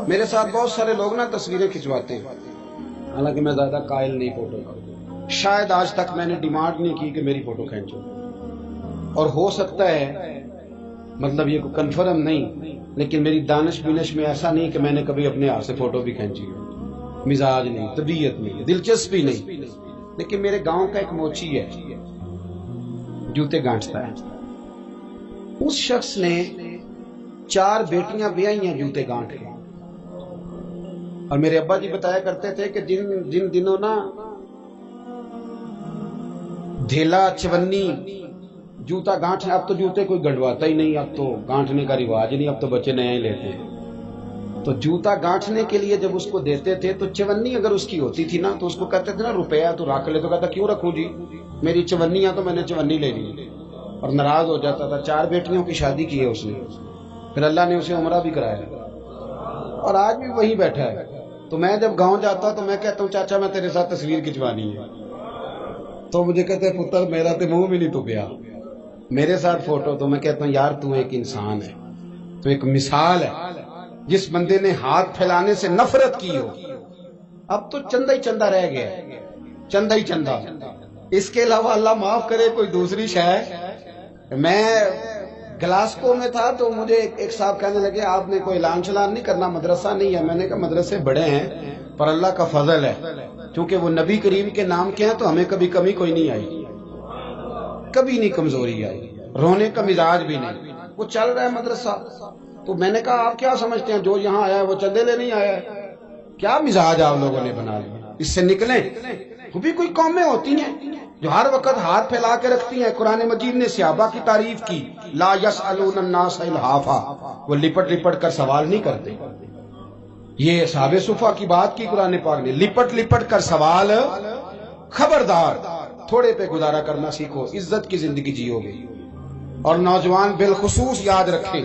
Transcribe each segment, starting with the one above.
میرے ساتھ بہت سارے لوگ نا تصویریں کھنچواتے ہیں، حالانکہ میں زیادہ قائل نہیں فوٹو کا، شاید آج تک میں نے ڈیمانڈ نہیں کی کہ میری فوٹو کھینچو، اور ہو سکتا ہے مطلب یہ کنفرم نہیں، لیکن میری دانش بینش میں ایسا نہیں کہ میں نے کبھی اپنے ہاتھ سے فوٹو بھی کھینچی ہو، مزاج نہیں، طبیعت نہیں، دلچسپی نہیں۔ لیکن میرے گاؤں کا ایک موچی ہے، جوتے گانٹتا ہے، اس شخص نے 4 بیٹیاں بیائی ہیں جوتے گانٹ کے، اور میرے ابا جی بتایا کرتے تھے کہ جن دنوں نا ڈھیلا چونی جوتا گانٹنے، اب تو جوتے کوئی گنڈواتا ہی نہیں، اب تو گانٹنے کا رواج نہیں، اب تو بچے نئے ہی لیتے ہیں۔ تو جوتا گانٹنے کے لیے جب اس کو دیتے تھے تو چونی اگر اس کی ہوتی تھی نا تو اس کو کہتے تھے نا روپیہ تو رکھ لے، تو کہتا کیوں رکھوں جی، میری چونیاں تو میں نے چونی لے لی، اور ناراض ہو جاتا تھا۔ 4 بیٹیوں کی شادی کی ہے اس نے، پھر اللہ نے اسے عمرہ بھی کرایا، اور آج بھی وہیں بیٹھا ہے۔ تو میں جب گاؤں جاتا تو میں کہتا ہوں چاچا میں تیرے ساتھ تصویر کھنچوانی ہے، تو مجھے کہتے ہیں پتر میرا تو منہ بھی نہیں تو پیا میرے ساتھ فوٹو، تو میں کہتا ہوں یار تو ایک انسان ہے، تو ایک مثال ہے، جس بندے نے ہاتھ پھیلانے سے نفرت کی ہو۔ اب تو چندہ ہی چندہ رہ گیا، چندہ ہی چندہ، اس کے علاوہ اللہ معاف کرے کوئی دوسری شے۔ میں گلاسکو میں تھا تو مجھے ایک صاحب کہنے لگے آپ نے کوئی اعلان شلان نہیں کرنا، مدرسہ نہیں ہے؟ میں نے کہا مدرسے بڑے ہیں پر اللہ کا فضل ہے، کیونکہ وہ نبی کریم کے نام کے ہیں تو ہمیں کبھی کمی کوئی نہیں آئی، کبھی نہیں کمزوری آئی، رونے کا مزاج بھی نہیں، وہ چل رہا ہے مدرسہ۔ تو میں نے کہا آپ کیا سمجھتے ہیں جو یہاں آیا ہے وہ چندے لے نہیں آیا ہے؟ کیا مزاج آپ لوگوں نے بنا لیا، اس سے نکلیں۔ وہ بھی کوئی قومیں ہوتی ہیں جو ہر وقت ہاتھ پھیلا کے رکھتی ہیں۔ قرآن مجید نے صحابہ کی تعریف کی، لا یسألون الناس الحافا، وہ لپٹ لپٹ کر سوال نہیں کرتے۔ یہ اصحاب صفا کی بات کی قرآن پاک نے، لپٹ لپٹ کر سوال، خبردار تھوڑے پہ گزارا کرنا سیکھو، عزت کی زندگی جیو گے۔ اور نوجوان بالخصوص یاد رکھیں،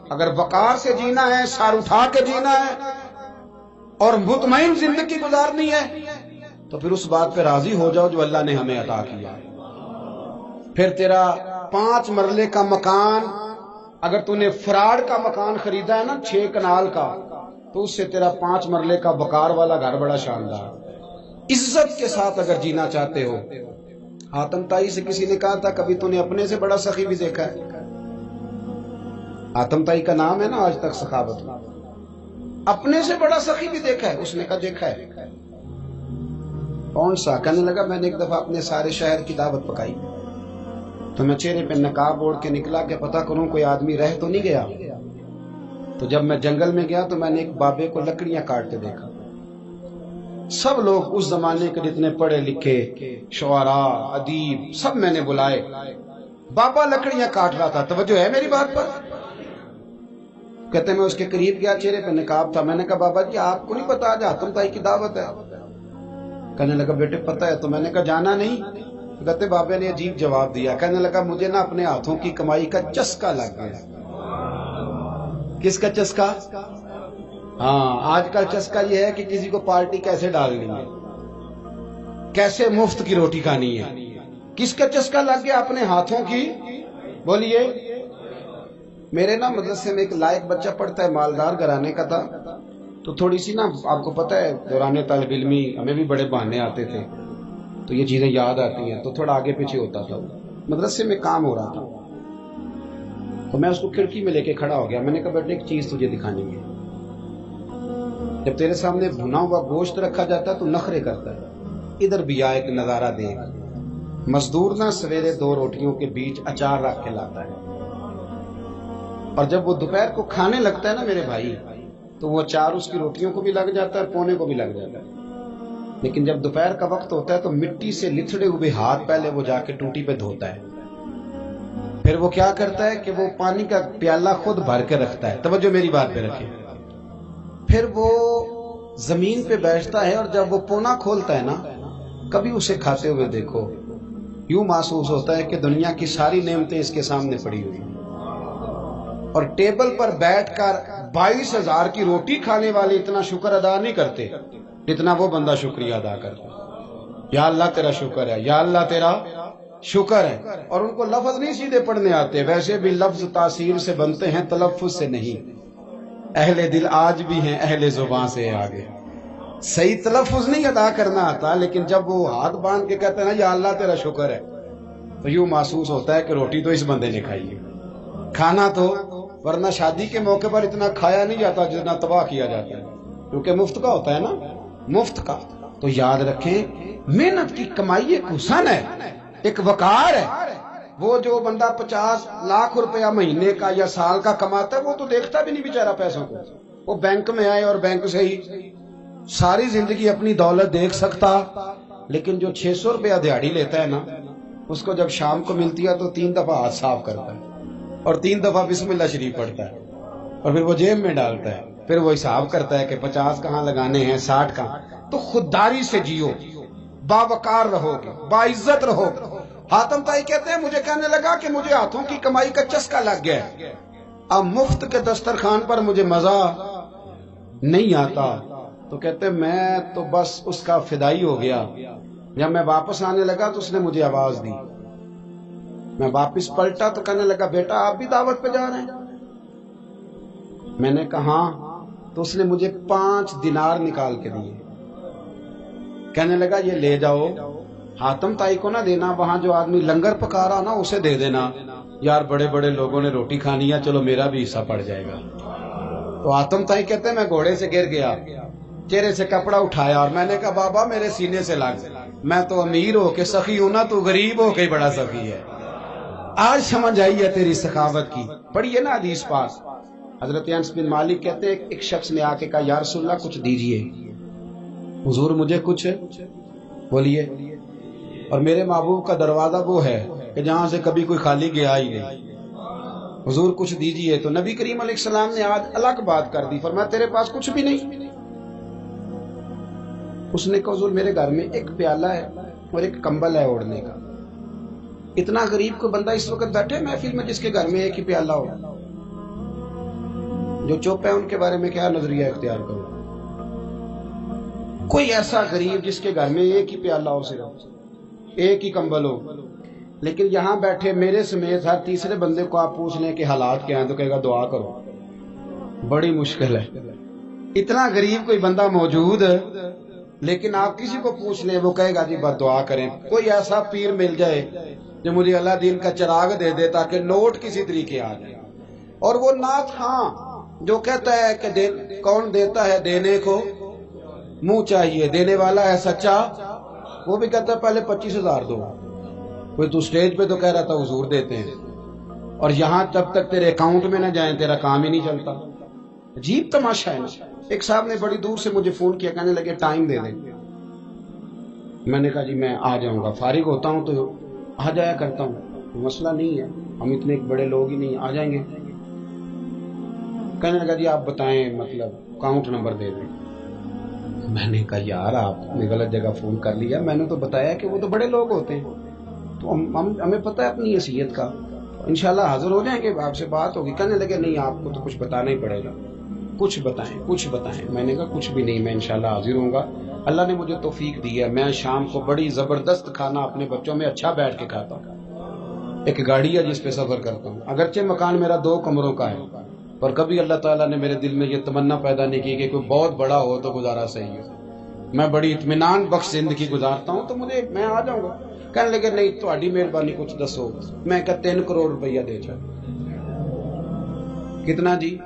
اگر وقار سے جینا ہے، سر اٹھا کے جینا ہے اور مطمئن زندگی گزارنی ہے تو پھر اس بات پہ راضی ہو جاؤ جو اللہ نے ہمیں عطا کیا۔ پھر تیرا 5 مرلے کا مکان، اگر تو نے فراڈ کا مکان خریدا ہے نا 6 کنال کا، تو اس سے تیرا 5 مرلے کا وقار والا گھر بڑا شاندار۔ عزت کے ساتھ اگر جینا چاہتے ہو، حاتم طائی سے کسی نے کہا تھا کبھی تو نے اپنے سے بڑا سخی بھی دیکھا ہے؟ حاتم طائی کا نام ہے نا آج تک سخاوت میں، اپنے سے بڑا سخی بھی دیکھا ہے؟ اس نے کہا دیکھا ہے۔ کون سا؟ کہنے لگا میں نے ایک دفعہ اپنے سارے شہر کی دعوت پکائی تو میں چہرے پہ نقاب اوڑھ کے نکلا کہ پتہ کروں کوئی آدمی رہ تو نہیں گیا۔ تو جب میں جنگل میں گیا تو میں نے ایک بابے کو لکڑیاں کاٹتے دیکھا۔ سب لوگ اس زمانے کے جتنے پڑھے لکھے شعراء ادیب سب میں نے بلائے، بابا لکڑیاں کاٹ رہا تھا۔ توجہ ہے میری بات پر؟ کہتے میں اس کے قریب گیا، چہرے پہ نقاب تھا، میں نے کہا بابا جی آپ کو نہیں پتا آج حاتم طائی کی دعوت ہے؟ کہنے لگا بیٹے پتہ ہے۔ تو میں نے کہا جانا نہیں؟ کہتے بابے نے عجیب جواب دیا، کہنے لگا مجھے نا اپنے ہاتھوں کی کمائی کا چسکا لگ گیا۔ کس کا چسکا؟ ہاں آج کل چسکا یہ ہے کہ کسی کو پارٹی کیسے ڈالنی ہے، کیسے مفت کی روٹی کھانی ہے۔ کس کا چسکا لگ گیا؟ اپنے ہاتھوں کی۔ بولیے۔ میرے نا مدرسے میں ایک لائق بچہ پڑھتا ہے، مالدار گھرانے کا تھا، تو تھوڑی سی نا آپ کو پتہ ہے دوران طالب علمی ہمیں بھی بڑے بہانے آتے تھے تو یہ چیزیں یاد آتی ہیں، تو تھوڑا آگے پیچھے ہوتا تھا۔ مدرسے میں کام ہو رہا تھا تو میں اس کو کھڑکی میں لے کے کھڑا ہو گیا، میں نے کہا بیٹے ایک چیز تجھے دکھانی ہے، جب تیرے سامنے بھنا ہوا گوشت رکھا جاتا ہے تو نخرے کرتا ہے، ادھر بھی آ ایک نظارہ دیکھ۔ مزدور نہ سویرے 2 روٹیوں کے بیچ اچار رکھ کے لاتا ہے، اور جب وہ دوپہر کو کھانے لگتا ہے نا میرے بھائی تو وہ اچار اس کی روٹیوں کو بھی لگ جاتا ہے اور پونے کو بھی لگ جاتا ہے۔ لیکن جب دوپہر کا وقت ہوتا ہے تو مٹی سے لتھڑے ہوئے ہاتھ پہلے وہ جا کے ٹوٹی پہ دھوتا ہے، پھر وہ کیا کرتا ہے کہ وہ پانی کا پیالہ خود بھر کے رکھتا ہے۔ توجہ میری بات پہ رکھیں۔ پھر وہ زمین پہ بیٹھتا ہے اور جب وہ پونا کھولتا ہے نا، کبھی اسے کھاتے ہوئے دیکھو، یوں محسوس ہوتا ہے کہ دنیا کی ساری نعمتیں اس کے سامنے پڑی ہوئی ہیں، اور ٹیبل پر بیٹھ کر 22,000 کی روٹی کھانے والے اتنا شکر ادا نہیں کرتے جتنا وہ بندہ شکریہ ادا کرتا ہے۔ یا اللہ تیرا شکر ہے، یا اللہ تیرا شکر ہے۔ اور ان کو لفظ نہیں سیدھے پڑھنے آتے، ویسے بھی لفظ تاثیر سے بنتے ہیں تلفظ سے نہیں۔ اہل دل آج بھی ہیں اہل زبان سے آگے. صحیح تلفظ نہیں ادا کرنا آتا، لیکن جب وہ ہاتھ باندھ کے کہتے ہیں نا یا اللہ تیرا شکر ہے، تو یوں محسوس ہوتا ہے کہ روٹی تو اس بندے نے کھائی ہے. کھانا تو، ورنہ شادی کے موقع پر اتنا کھایا نہیں جاتا جتنا تباہ کیا جاتا ہے، کیونکہ مفت کا ہوتا ہے نا، مفت کا. تو یاد رکھیں محنت کی کمائی ایک حسن ہے، ایک وقار ہے. وہ جو بندہ 50 لاکھ روپیہ مہینے کا یا سال کا کماتا ہے وہ تو دیکھتا بھی نہیں بیچارہ پیسوں کو. وہ بینک میں آئے اور بینک سے ہی ساری زندگی اپنی دولت دیکھ سکتا، لیکن جو 600 روپیہ دیہاڑی لیتا ہے نا، اس کو جب شام کو ملتی ہے تو 3 دفعہ ہاتھ صاف کرتا ہے اور 3 دفعہ بسم اللہ شریف پڑھتا ہے اور پھر وہ جیب میں ڈالتا ہے. پھر وہ حساب کرتا ہے کہ 50 کہاں لگانے ہیں، 60 کہاں. تو خودداری سے جیو، باوقار رہو گے، باعزت رہو گے. حاتم طائی کہتے ہیں مجھے کہنے لگا کہ مجھے ہاتھوں کی کمائی کا چسکا لگ گیا ہے، اب مفت کے دسترخوان پر مجھے مزہ نہیں آتا. تو کہتے میں تو بس اس کا فدائی ہو گیا. جب میں واپس آنے لگا تو اس نے مجھے آواز دی. میں واپس پلٹا تو کہنے لگا بیٹا آپ بھی دعوت پہ جا رہے ہیں؟ میں نے کہا ہاں. تو اس نے مجھے 5 دینار نکال کے دیے. کہنے لگا یہ لے جاؤ، حاتم طائی کو نہ دینا، وہاں جو آدمی لنگر پکا رہا نا اسے دے دینا. یار بڑے بڑے لوگوں نے روٹی کھانی ہے، چلو میرا بھی حصہ پڑ جائے گا. تو حاتم طائی کہتے ہیں میں گھوڑے سے گر گیا، چہرے سے کپڑا اٹھایا اور میں نے کہا بابا میرے سینے سے لگ، میں تو امیر ہو کے سخی ہوں نا، تو غریب ہو کے بڑا سخی ہے. آج سمجھ آئی ہے تیری سخاوت کی. پڑھیے نا حدیث پاک. حضرت انس بن مالک کہتے ہیں ایک شخص نے آ کے کہا یا رسول اللہ کچھ دیجئے. حضور مجھے کچھ بولیے. اور میرے محبوب کا دروازہ وہ ہے کہ جہاں سے کبھی کوئی خالی گیا ہی نہیں. حضور کچھ دیجئے. تو نبی کریم علیہ السلام نے آج الگ بات کر دی، فرمایا تیرے پاس کچھ بھی نہیں؟ اس نے کہا حضور میرے گھر میں ایک پیالہ ہے اور ایک کمبل ہے اوڑھنے کا. اتنا غریب کو بندہ اس وقت بیٹھے محفل میں جس کے گھر میں ایک ہی پیالہ ہو. جو چپ ہے ان کے بارے میں کیا نظریہ اختیار کرو؟ کوئی ایسا غریب جس کے گھر میں ایک ہی پیالہ ہو، صرف ایک ہی کمبل ہو. لیکن یہاں بیٹھے میرے سمیت ہر تیسرے بندے کو آپ پوچھ لیں کہ حالات کیا ہیں تو کہے گا دعا کرو. بڑی مشکل ہے. اتنا غریب کوئی بندہ موجود ہے، لیکن آپ کسی کو پوچھ لیں وہ کہے گا جی بس دعا کریں. کوئی ایسا پیر مل جائے جو مجھے اللہ دین کا چراغ دے دے تاکہ نوٹ کسی طریقے آ جائے. اور وہ نعت خاں جو کہتا ہے کہ کون دیتا ہے دینے کو منہ چاہیے، دینے والا ہے سچا، وہ بھی کہتا ہے پہلے 25,000 دو. کوئی تو سٹیج پہ تو کہہ رہا تھا حضور دیتے ہیں، اور یہاں جب تک تیرے اکاؤنٹ میں نہ جائیں تیرا کام ہی نہیں چلتا. عجیب تماشا ہے نا. ایک صاحب نے بڑی دور سے مجھے فون کیا، کہنے لگے ٹائم دے دیں. میں نے کہا جی میں آ جاؤں گا، فارغ ہوتا ہوں تو آ جایا کرتا ہوں، مسئلہ نہیں ہے، ہم اتنے بڑے لوگ ہی نہیں، آ جائیں گے. کہنے لگا جی آپ بتائیں مطلب اکاؤنٹ نمبر دے دیں. میں نے کہا یار آپ نے غلط جگہ فون کر لیا، میں نے تو بتایا کہ وہ تو بڑے لوگ ہوتے ہیں، تو ہمیں پتہ ہے اپنی حیثیت کا، انشاءاللہ حاضر ہو جائیں گے، آپ سے بات ہوگی. کہنے لگے نہیں آپ کو تو کچھ بتانا ہی پڑے گا، کچھ بتائیں کچھ بتائیں. میں نے کہا کچھ بھی نہیں، میں انشاءاللہ حاضر ہوں گا. اللہ نے مجھے توفیق دی ہے، میں شام کو بڑی زبردست کھانا اپنے بچوں میں اچھا بیٹھ کے کھاتا ہوں. ایک گاڑی ہے جس پہ سفر کرتا ہوں، اگرچہ مکان میرا 2 کمروں کا ہے، پر کبھی اللہ تعالیٰ نے میرے دل میں یہ تمنا پیدا نہیں کی کہ کوئی بہت بڑا ہو تو گزارا صحیح ہو. میں بڑی اطمینان بخش زندگی گزارتا ہوں، تو میں آ جاؤں گا. کہنے لگے نہیں تہاڈی مہربانی کچھ دسو. میں کہا 3 کروڑ روپیہ دے چل. کتنا جی؟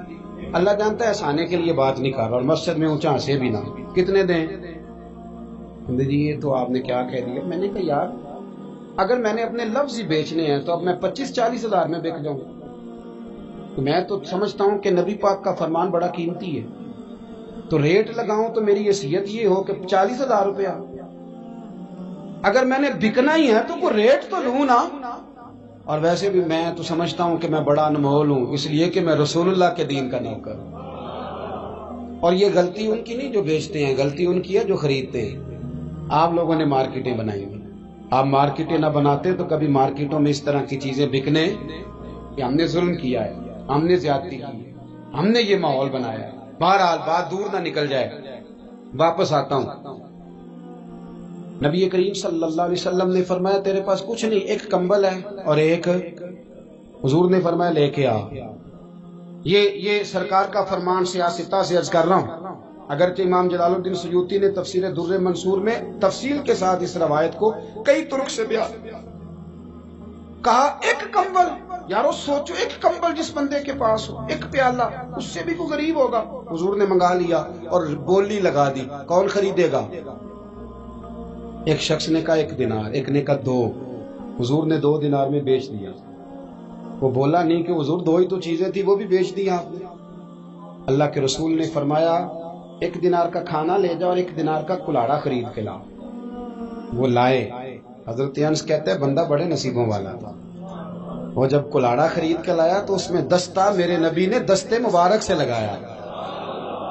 اللہ جانتا ہے ہنسانے کے لیے بات نہیں کر رہا، اور مسجد میں اونچا ہنسے بھی نہ. کتنے دیں؟ جی یہ تو آپ نے کیا کہہ دیا. میں نے کہا یار اگر میں نے اپنے لفظ ہی بیچنے ہیں تو اب میں 25-40 ہزار میں بک جاؤں. میں تو سمجھتا ہوں کہ نبی پاک کا فرمان بڑا قیمتی ہے، تو ریٹ لگاؤں تو میری حیثیت یہ ہو کہ 40,000 روپیہ. اگر میں نے بکنا ہی ہے تو کوئی ریٹ تو لوں نا. اور ویسے بھی میں تو سمجھتا ہوں کہ میں بڑا انمول ہوں، اس لیے کہ میں رسول اللہ کے دین کا نوکر ہوں. اور یہ غلطی ان کی نہیں جو بیچتے ہیں، غلطی ان کی ہے جو خریدتے ہیں. آپ لوگوں نے مارکیٹیں بنائی ہوئی، آپ مارکیٹیں نہ بناتے تو کبھی مارکیٹوں میں اس طرح کی چیزیں بکنے کہ ہم نے ظلم کیا ہے، ہم نے زیادتی کی ہے، ہم نے یہ ماحول بنایا ہے. بہرحال بات دور نہ نکل جائے، واپس آتا ہوں. نبی کریم صلی اللہ علیہ وسلم نے فرمایا تیرے پاس کچھ نہیں، ایک کمبل ہے اور ایک. حضور نے فرمایا لے کے آ. یہ سرکار کا فرمان سیاستہ سے عرض کر رہا ہوں۔ اگرچہ امام جلال الدین سیوطی نے تفسیر در منصور میں تفصیل کے ساتھ اس روایت کو کئی طرق سے بیان کہا، ایک کمبل، یارو سوچو ایک کمبل جس بندے کے پاس ہو، ایک پیالہ، اس سے بھی کوئی غریب ہوگا۔ حضور نے منگا لیا اور بولی لگا دی، کون خریدے گا؟ ایک شخص نے کہا 1 دینار، ایک نے کہا 2۔ حضور نے 2 دینار میں بیچ دیا۔ وہ بولا نہیں کہ حضور 2 ہی تو چیزیں تھی، وہ بھی بیچ دیا آپ نے۔ اللہ کے رسول نے فرمایا 1 دینار کا کھانا لے جاؤ اور 1 دینار کا کلاڑا خرید کے لاؤ۔ وہ لائے۔ حضرت انس کہتے ہیں بندہ بڑے نصیبوں والا تھا۔ وہ جب کلاڑا خرید کے لایا تو اس میں دستہ میرے نبی نے دستے مبارک سے لگایا،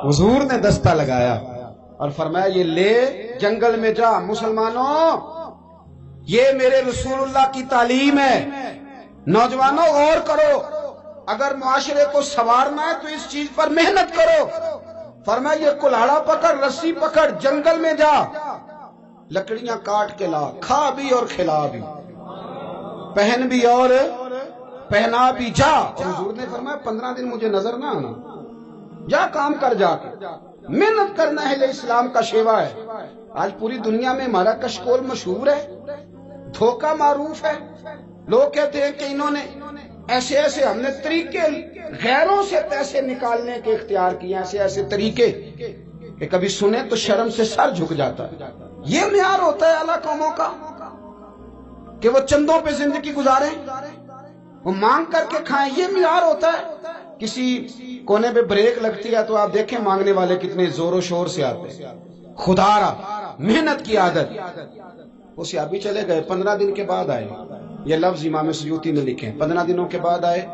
حضور نے دستہ لگایا اور فرمایا یہ لے جنگل میں جا۔ مسلمانوں، یہ میرے رسول اللہ کی تعلیم ہے۔ نوجوانوں غور کرو، اگر معاشرے کو سنوارنا ہے تو اس چیز پر محنت کرو۔ فرمایا یہ کلاڑا پکڑ، رسی پکڑ، جنگل میں جا، لکڑیاں کاٹ کے لا، کھا بھی اور کھلا بھی، پہن بھی اور پہنا بھی، جا۔ اور حضور نے فرمایا 15 دن مجھے نظر نہ آنا، جا کام کر، جا کے محنت کرنا ہے، اسلام کا شیوا ہے۔ آج پوری دنیا میں ہمارا کشکول مشہور ہے، دھوکہ معروف ہے۔ لوگ کہتے ہیں کہ انہوں نے ایسے ایسے، ہم نے طریقے غیروں سے پیسے نکالنے کے اختیار کیے، ایسے ایسے طریقے کہ کبھی سنے تو شرم سے سر جھک جاتا ہے۔ یہ معیار ہوتا ہے اعلیٰ قوموں کا کہ وہ چندوں پہ زندگی گزاریں، وہ مانگ کر کے کھائیں، یہ معیار ہوتا ہے۔ کسی کونے پہ بریک لگتی ہے تو آپ دیکھیں مانگنے والے کتنے زور و شور سے آتے ہیں۔ خدا را محنت کی عادت۔ وہ صحابی چلے گئے، 15 دن کے بعد آئے۔ یہ لفظ امام سیوطی نے لکھے، 15 دنوں کے بعد آئے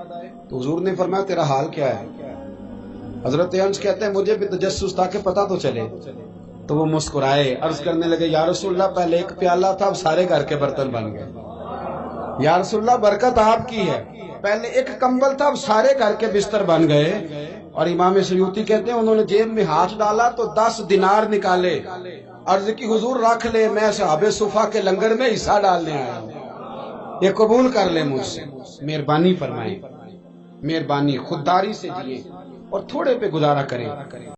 تو حضور نے فرمایا تیرا حال کیا ہے؟ حضرت انس کہتے ہیں مجھے بھی تجسس تھا کہ پتہ تو چلے۔ تو وہ مسکرائے، عرض کرنے لگے یا رسول اللہ پہلے 1 پیالہ تھا، اب سارے گھر کے برتن بن گئے۔ یا رسول اللہ برکت آپ کی ہے، پہلے 1 کمبل تھا، اب سارے گھر کے بستر بن گئے۔ اور امام سیوطی کہتے ہیں انہوں نے جیب میں ہاتھ ڈالا تو 10 دینار نکالے، عرض کی حضور رکھ لے، میں صحابہ صفا کے لنگر میں حصہ ڈالنے آیا ہوں، یہ قبول کر لے مجھ سے۔ مہربانی فرمائیں، مہربانی، خودداری سے جیے اور تھوڑے پہ گزارا کریں۔